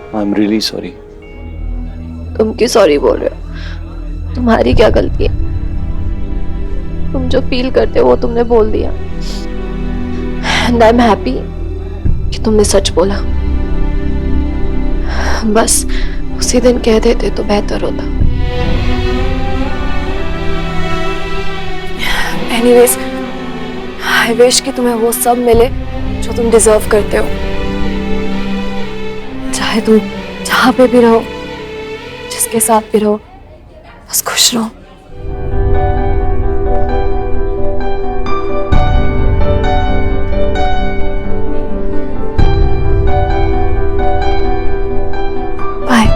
I am really sorry. तुम क्यों sorry बोल रहे हो? तुम्हारी क्या गलती है? तुम जो फील करते हो वो तुमने बोल दिया। एंड आई एम हैप्पी कि तुमने सच बोला। बस उसी दिन कह देते तो बेहतर होता। एनीवेज, आई विश कि तुम्हें वो सब मिले जो तुम डिजर्व करते हो। चाहे तुम जहां पे भी रहो, जिसके साथ भी रहो, बस खुश रहो। बाय।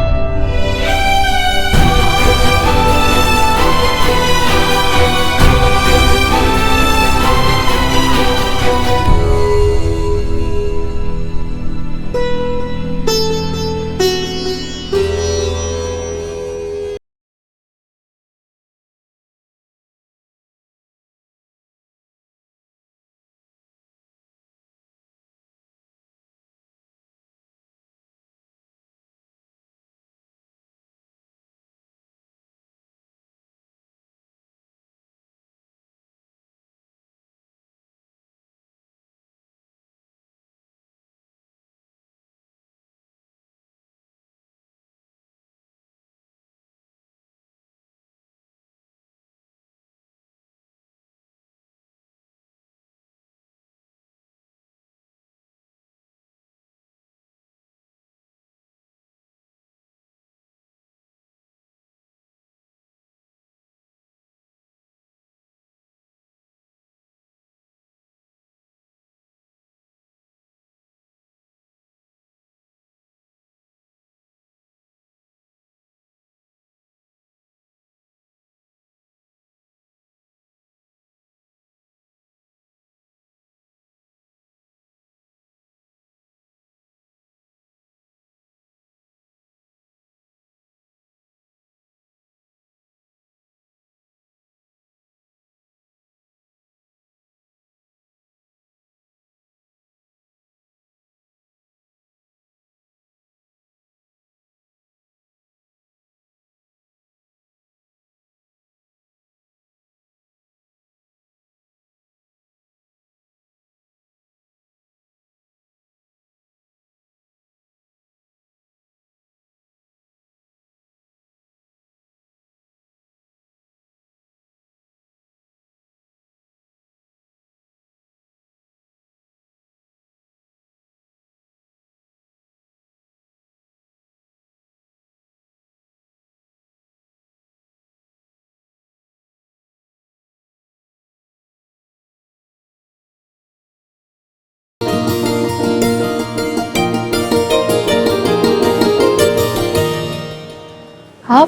हाँ,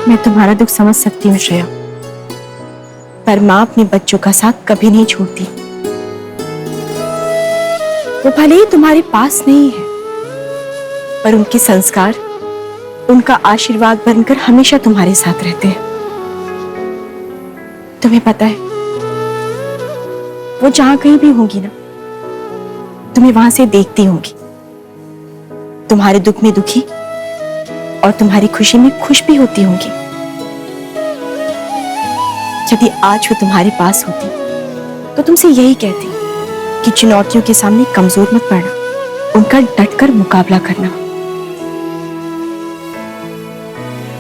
मैं तुम्हारा दुख समझ सकती हूँ श्रेया, पर माँ अपने बच्चों का साथ कभी नहीं छोड़ती। वो भले ही तुम्हारे पास नहीं है, पर उनके संस्कार, उनका आशीर्वाद बनकर हमेशा तुम्हारे साथ रहते हैं। तुम्हें पता है, वो जहां कहीं भी होंगी ना, तुम्हें वहां से देखती होंगी, तुम्हारे दुख में दुखी और तुम्हारी खुशी में खुश भी होती होंगी। यदि आज वो तुम्हारे पास होती तो तुमसे यही कहती कि चुनौतियों के सामने कमजोर मत पड़ना, उनका डटकर मुकाबला करना।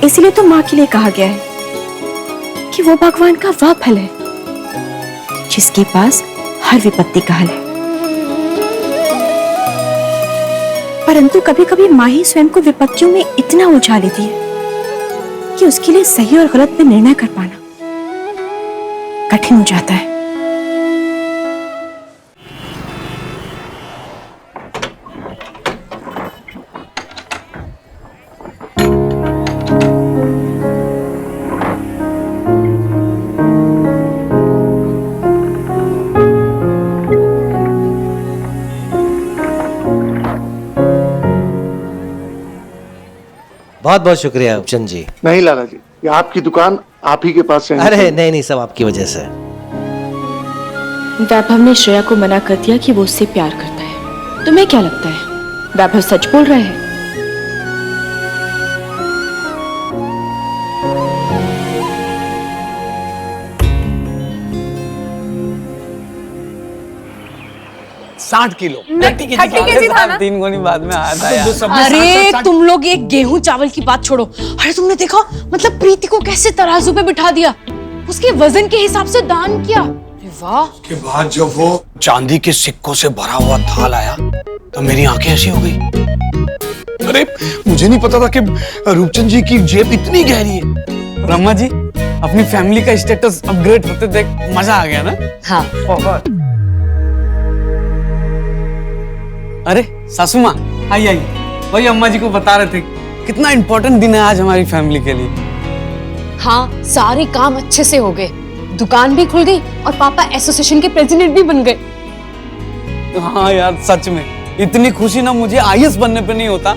इसलिए तो मां के लिए कहा गया है कि वो भगवान का वह फल है जिसके पास हर विपत्ति का हल है। परंतु कभी कभी मां ही स्वयं को विपत्तियों में इतना उलझा लेती है कि उसके लिए सही और गलत में निर्णय कर पाना कठिन हो जाता है। बहुत बहुत शुक्रिया उपचंद जी। नहीं लाला जी, ये आपकी दुकान आप ही के पास से। अरे नहीं नहीं, सब आपकी वजह से। वैभव ने श्रेया को मना कर दिया कि वो उससे प्यार करता है। तुम्हें क्या लगता है वैभव सच बोल रहा है? किलो 30 केजी था ना? 3 गुनी बाद में आया था यार। अरे तुम लोग एक गेहूं चावल की बात छोड़ो। अरे तुमने देखा मतलब प्रीति को कैसे तराजू पे बिठा दिया, उसके वजन के हिसाब से दान किया। अरे वाह। के बाद जब वो चांदी के सिक्कों से भरा हुआ थाल आया तो मेरी आंखें ऐसी हो गई। अरे मुझे नहीं पता था कि रूपचंद जी की जेब इतनी गहरी है। रमा जी अपनी फैमिली का स्टेटस अपग्रेड होते देख मजा आ गया ना। हाँ बहुत। अरे सासू माँ आई आई, वही अम्मा जी को बता रहे थे कितना इम्पोर्टेंट दिन है आज हमारी फैमिली के लिए। हाँ, सारे काम अच्छे से हो गए, दुकान भी खुल गई और पापा एसोसिएशन के प्रेसिडेंट भी बन गए। हाँ यार सच में इतनी खुशी ना मुझे आईएएस बनने पे नहीं होता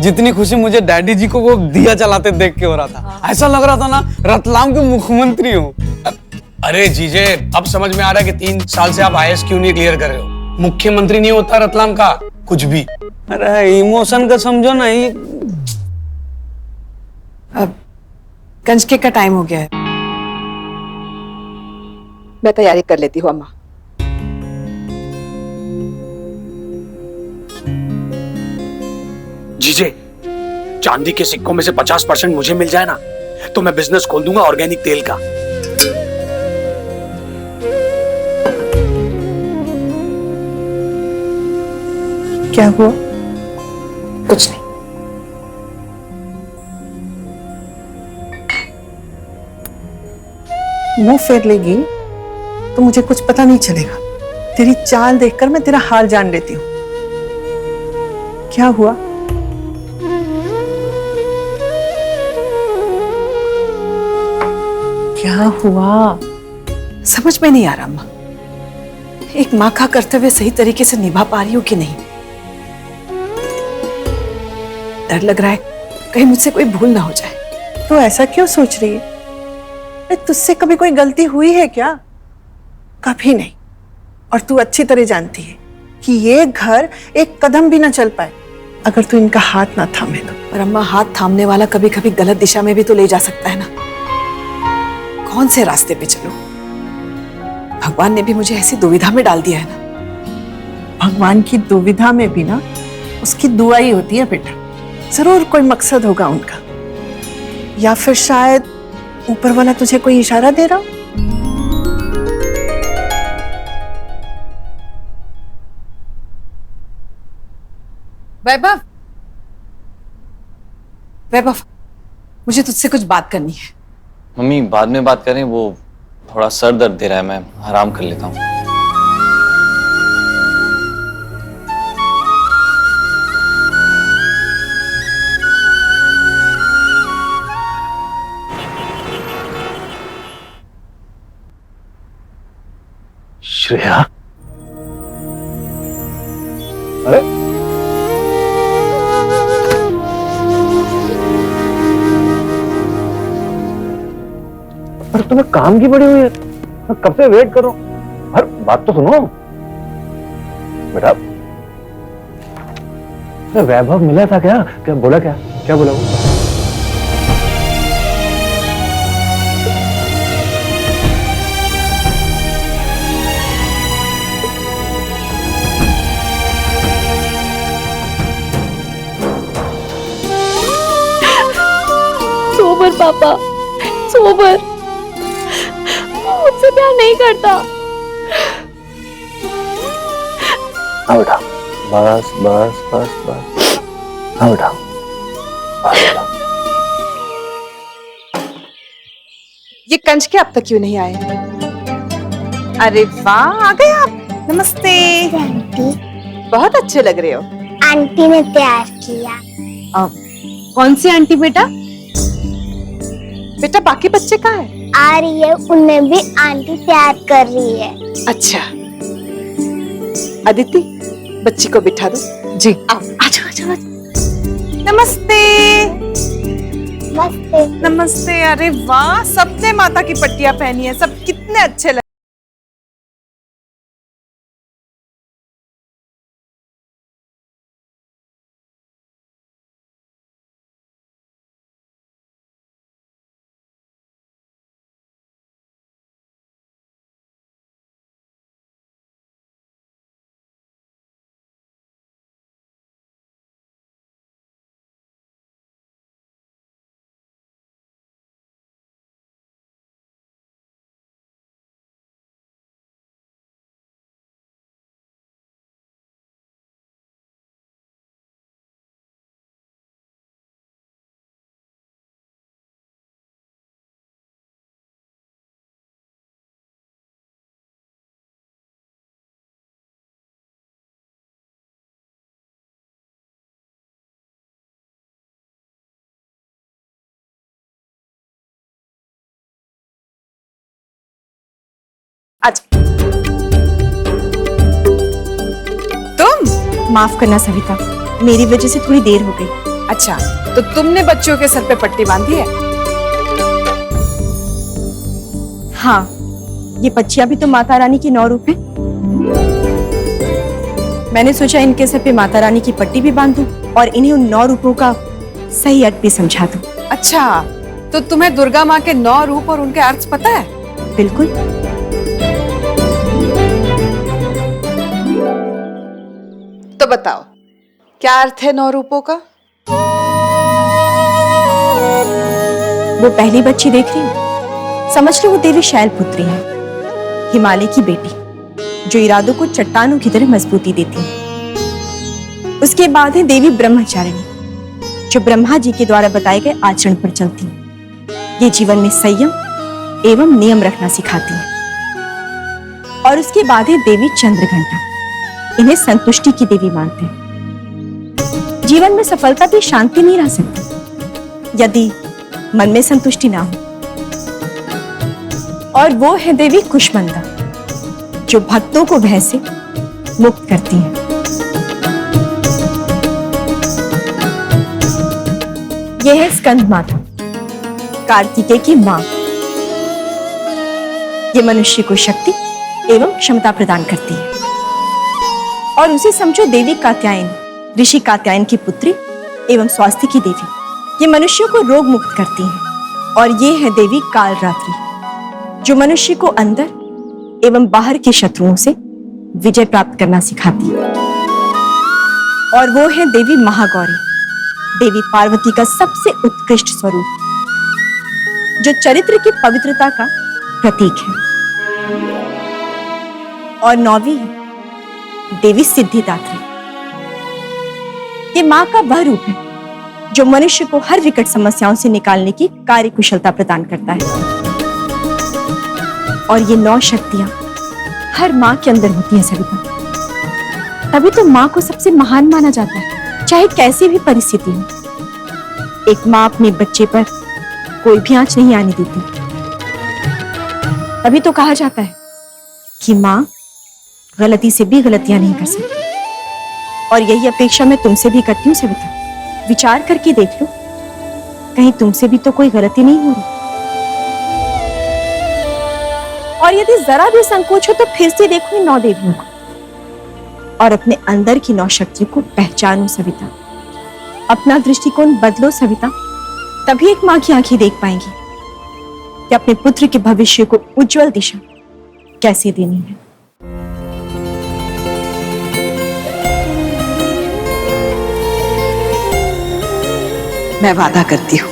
जितनी खुशी मुझे डैडी जी को वो दिया जलाते देख के हो रहा था। ऐसा लग रहा था ना रतलाम के मुख्यमंत्री हो। अरे जीजे अब समझ में आ रहा है कि 3 साल से आप आईएएस क्यों नहीं क्लियर कर रहे हो। मुख्यमंत्री नहीं होता रतलाम का कुछ भी। अरे इमोशन का समझो ना ये। अब कंजके का टाइम हो गया है, मैं तैयारी कर लेती हूँ अम्मा। जीजे चांदी के सिक्कों में से 50% मुझे मिल जाए ना तो मैं बिजनेस खोल दूंगा ऑर्गेनिक तेल का। क्या हुआ? कुछ नहीं। मुंह फेर लेगी तो मुझे कुछ पता नहीं चलेगा। तेरी चाल देखकर मैं तेरा हाल जान लेती हूँ। क्या हुआ? क्या हुआ? समझ में नहीं आ रहा अम्मा। एक माँ का कर्तव्य सही तरीके से निभा पा रही हूँ कि नहीं? डर लग रहा है कहीं मुझसे कोई भूल ना हो जाए। तो ऐसा क्यों सोच रही है? तुझसे कभी कोई गलती हुई है क्या? कभी नहीं। और तू अच्छी तरह जानती है कि ये घर एक कदम भी ना चल पाए अगर तू इनका हाथ ना थामे तो। पर अम्मा हाथ थामने वाला कभी कभी गलत दिशा में भी तो ले जा सकता है ना। कौन से रास्ते पे चलो? भगवान ने भी मुझे ऐसी दुविधा में डाल दिया है ना। भगवान की दुविधा में भी ना उसकी दुआ ही होती है बेटा। जरूर कोई मकसद होगा उनका, या फिर शायद ऊपर वाला तुझे कोई इशारा दे रहा हो। वैभव, वैभव, मुझे तुझसे कुछ बात करनी है। मम्मी बाद में बात करें, वो थोड़ा सर दर्द दे रहा है, मैं आराम कर लेता हूँ। श्रेया, अरे पर तुम्हें काम की पड़ी हुई है, मैं कब से वेट कर रहा हूं। हर बात तो सुनो बेटा। वैभव मिला था क्या? क्या बोला? क्या बोला वो? सोबर पापा, सोबर, मुझसे प्यार नहीं करता। हाँ बेटा, बस बस बस बस। हाँ बेटा, ये कंजके अब तक क्यों नहीं आए? अरे वाह, आ गए आप। नमस्ते आंटी। बहुत अच्छे लग रहे हो। आंटी ने तैयार किया। कौन सी आंटी बेटा? बेटा बाकी बच्चे कहाँ हैं? आ रही है, उन्हें भी आंटी तैयार कर रही है। अच्छा अदिति, बच्ची को बिठा दो। जी आओ, आजो आजो आजो। नमस्ते नमस्ते। नमस्ते। अरे वाह, सबने माता की पट्टियां पहनी है, सब कितने अच्छे लग अच्छा तुम? माफ करना सविता, मेरी वजह से थोड़ी देर हो गई। अच्छा, तो तुमने बच्चों के सर पे पट्टी बांधी है? हाँ, ये बच्चियां भी तो माता रानी की 9 रूप हैं। मैंने सोचा इनके सर पे माता रानी की पट्टी भी बांध दूं और इन्हें उन 9 रूपों का सही अर्थ भी समझा दूं। अच्छा, तो तुम्हें दुर्गा माँ के 9 रूप और उनके अर्थ पता है? बिल्कुल। तो बताओ, क्या अर्थ है 9 रूपों का? वो पहली बच्ची देख रही हो, समझ लो वो देवी शैलपुत्री है, हिमालय की बेटी, जो इरादों को चट्टानों की तरह मजबूती देती है। उसके बाद है देवी ब्रह्मचारिणी, जो ब्रह्मा जी के द्वारा बताए गए आचरण पर चलती है। ये जीवन में संयम एवं नियम रखना सिखाती है। और उसके बाद है देवी चंद्रघंटा, इन्हें संतुष्टि की देवी मानते हैं। जीवन में सफलता भी शांति नहीं रह सकती यदि मन में संतुष्टि ना हो। और वो है देवी कुष्मंडा, जो भक्तों को भय से मुक्त करती है। यह है स्कंद माता, कार्तिकेय की मां। ये मनुष्य को शक्ति एवं क्षमता प्रदान करती है। और उसे समझो देवी कात्यायनी, ऋषि कात्यायन की पुत्री एवं स्वास्थ्य की देवी। ये मनुष्यों को रोग मुक्त करती है। और ये है देवी कालरात्रि, जो मनुष्य को अंदर एवं बाहर के शत्रुओं से विजय प्राप्त करना सिखाती है। और वो है देवी महागौरी, देवी पार्वती का सबसे उत्कृष्ट स्वरूप, जो चरित्र की पवित्रता का प्रतीक है। और 9वीं है देवी सिद्धिदात्री। ये मां का वह रूप है जो मनुष्य को हर विकट समस्याओं से निकालने की कार्य कुशलता प्रदान करता है। और ये 9 शक्तियां हर मां के अंदर होती हैं सविता। तभी तो मां को सबसे महान माना जाता है, चाहे कैसी भी परिस्थिति हो। एक मां अपने बच्चे पर कोई भी आंच नहीं आने देती। तभी तो कहा जाता है कि मां गलती से भी गलतियां नहीं कर सकती। और यही अपेक्षा मैं तुमसे भी करती हूँ सविता। विचार करके देख लो, कहीं तुमसे भी तो कोई गलती नहीं हो रही। और यदि जरा भी संकोच हो तो फिर से देखो इन 9 देवियों को और अपने अंदर की 9 शक्तियों को पहचानो सविता। अपना दृष्टिकोण बदलो सविता, तभी एक मां की आंखें देख पाएंगी कि अपने पुत्र के भविष्य को उज्जवल दिशा कैसे देनी है। मैं वादा करती हूँ,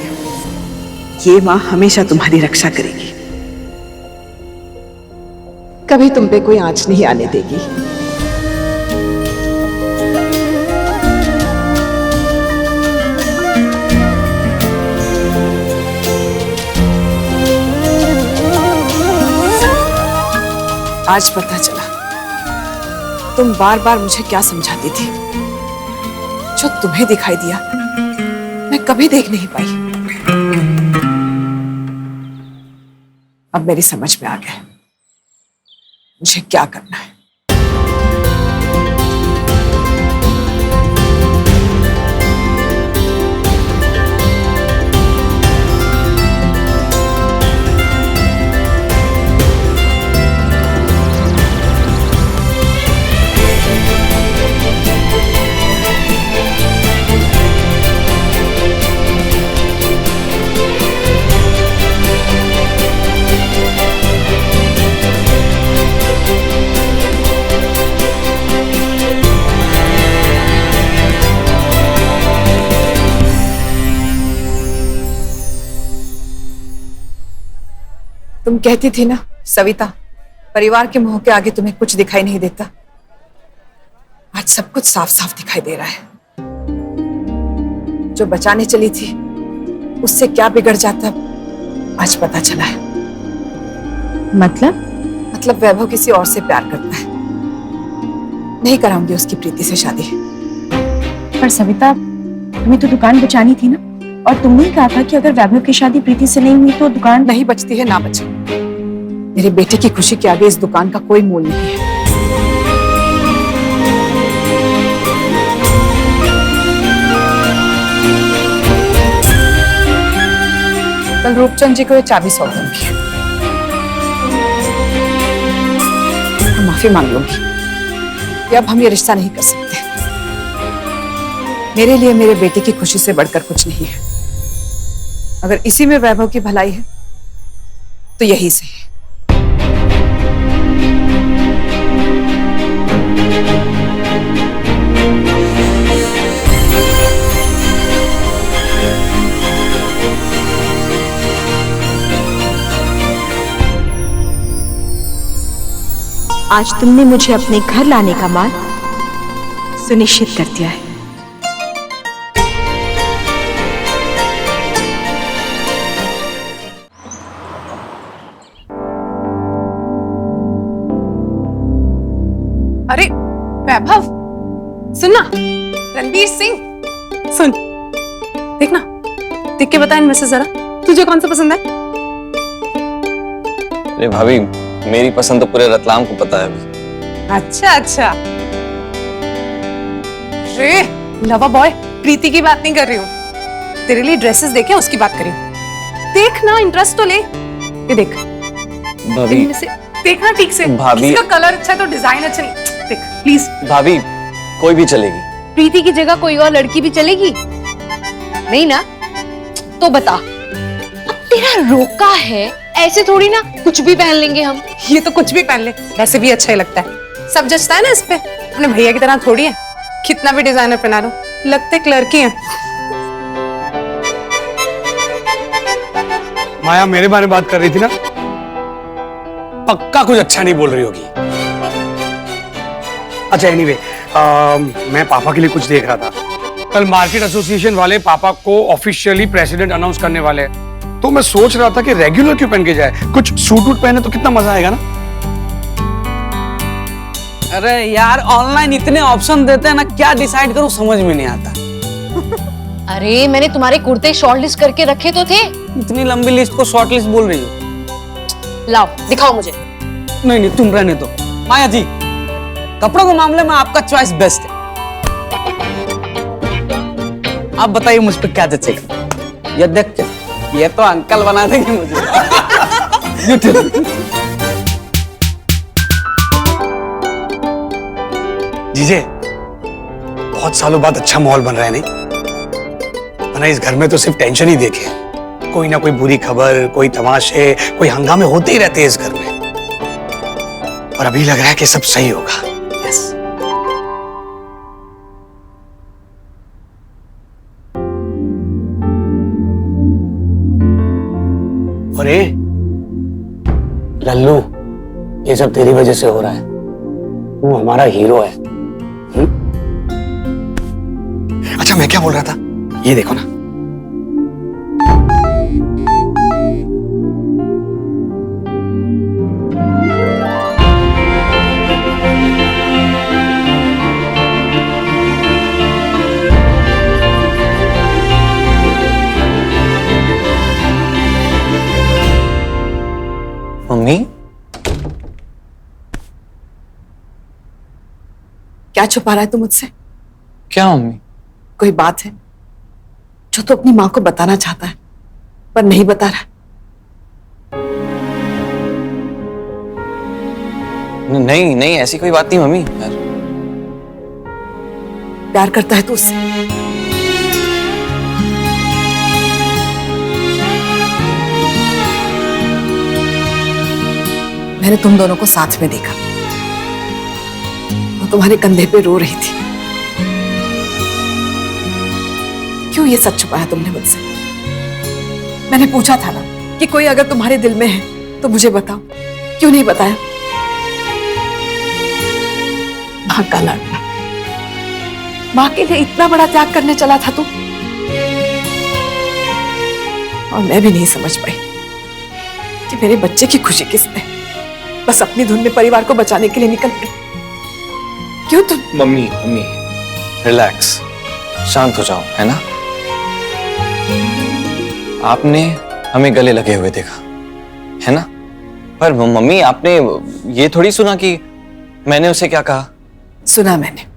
ये मां हमेशा तुम्हारी रक्षा करेगी, कभी तुम पे कोई आंच नहीं आने देगी। आज पता चला तुम बार बार मुझे क्या समझाती थी। जो तुम्हें दिखाई दिया मैं कभी देख नहीं पाई। अब मेरी समझ में आ गया मुझे क्या करना है। तुम कहती थी ना सविता, परिवार के मुंह के आगे तुम्हें कुछ दिखाई नहीं देता। आज सब कुछ साफ साफ दिखाई दे रहा है। जो बचाने चली थी उससे क्या बिगड़ जाता आज पता चला है। मतलब वैभव किसी और से प्यार करता है। नहीं कराऊंगी उसकी प्रीति से शादी। पर सविता, तुम्हें तो दुकान बचानी थी ना, और तुमने ही कहा था कि अगर वैभव की शादी प्रीति से नहीं हुई तो दुकान नहीं बचती है ना बचे, मेरे बेटे की खुशी के आगे इस दुकान का कोई मोल नहीं है। कल रूपचंद जी को ये चाबी सौंप दूंगी। माफी मांग लूंगी कि अब हम ये रिश्ता नहीं कर सकते। मेरे लिए मेरे बेटे की खुशी से बढ़कर कुछ नहीं है। अगर इसी में वैभव की भलाई है तो यही से है। आज तुमने मुझे अपने घर लाने का मार्ग सुनिश्चित कर दिया है। अरे वैभव, सुनना, रणवीर सिंह, सुन, देखना, देख के बता इनमें से जरा तुझे कौन सा पसंद है? अरे भाभी, मेरी पसंद तो पूरे रतलाम को पता है अभी। अच्छा अच्छा। रे लवा बॉय, प्रीति की बात नहीं कर रही हूँ। तेरे लिए ड्रेसेस देखे उसकी बात कर रही हूँ। देख ना, इंटरेस्ट तो ले। ये देख भाभी, इनमें से देखना ठीक से। भाभी, इसका कलर अच्छा है तो डिजाइन अच्छा नहीं। देख प्लीज। भाभी कोई भी चलेगी। प्रीति की जगह कोई और लड़की भी चलेगी? नहीं ना? तो बता। अब तेरा रोका है, ऐसे थोड़ी ना कुछ भी पहन लेंगे हम। ये तो कुछ भी पहन ले, वैसे भी अच्छा ही लगता है। सब जचता है ना इस पे। अपने भैया की तरह थोड़ी है, कितना भी डिजाइनर पहना लो, लगते एक लड़की है। माया मेरे बारे में बात कर रही थी ना, पक्का कुछ अच्छा नहीं बोल रही होगी। अच्छा एनीवे, मैं पापा के लिए कुछ देख रहा था। कल मार्केट एसोसिएशन वाले पापा को ऑफिशियली प्रेसिडेंट अनाउंस करने वाले हैं, तो मैं सोच रहा था कि रेगुलर क्यों पहन के जाए, कुछ सूट वूट पहने तो कितना मजा आएगा ना। अरे यार, ऑनलाइन इतने ऑप्शन देते हैं ना, क्या डिसाइड करूं समझ में नहीं आता। अरे मैंने तुम्हारे कुर्ते शॉर्ट लिस्ट करके रखे तो थे। इतनी लंबी लिस्ट को शॉर्ट लिस्ट बोल रही हो? लाओ दिखाओ मुझे। नहीं नहीं, तुम रहने दो। माया जी, कपड़ों के मामले में आपका चॉइस बेस्ट है। आप बताइए मुझ पे क्या जचेगा। ये देख के, ये तो अंकल बना देंगे मुझे। जीजे, बहुत सालों बाद अच्छा माहौल बन रहा है नहीं? वरना इस घर में तो सिर्फ टेंशन ही देखे, कोई ना कोई बुरी खबर, कोई तमाशे, कोई हंगामे होते ही रहते हैं इस घर में। और अभी लग रहा है कि सब सही होगा। यस। अरे लल्लू, ये सब तेरी वजह से हो रहा है। तू हमारा हीरो है। अच्छा मैं क्या बोल रहा था, ये देखो ना। मम्मी, क्या छुपा रहा है तू मुझसे? क्या मम्मी? कोई बात है जो तू अपनी माँ को बताना चाहता है पर नहीं बता रहा? नहीं नहीं, ऐसी कोई बात नहीं मम्मी। यार प्यार करता है तू उससे? मैंने तुम दोनों को साथ में देखा, वो तुम्हारे कंधे पे रो रही थी। क्यों ये सच छुपाया तुमने मुझसे? मैंने पूछा था ना कि कोई अगर तुम्हारे दिल में है तो मुझे बताओ, क्यों नहीं बताया? मां का लाडला, मां के लिए इतना बड़ा त्याग करने चला था तू, और मैं भी नहीं समझ पाई कि मेरे बच्चे की खुशी किसमें? बस अपनी धुन में परिवार को बचाने के लिए निकल पड़ी। क्यों तुम? मम्मी मम्मी रिलैक्स, शांत हो जाओ, है ना? आपने हमें गले लगे हुए देखा, है ना? पर मम्मी आपने ये थोड़ी सुना कि मैंने उसे क्या कहा? सुना मैंने।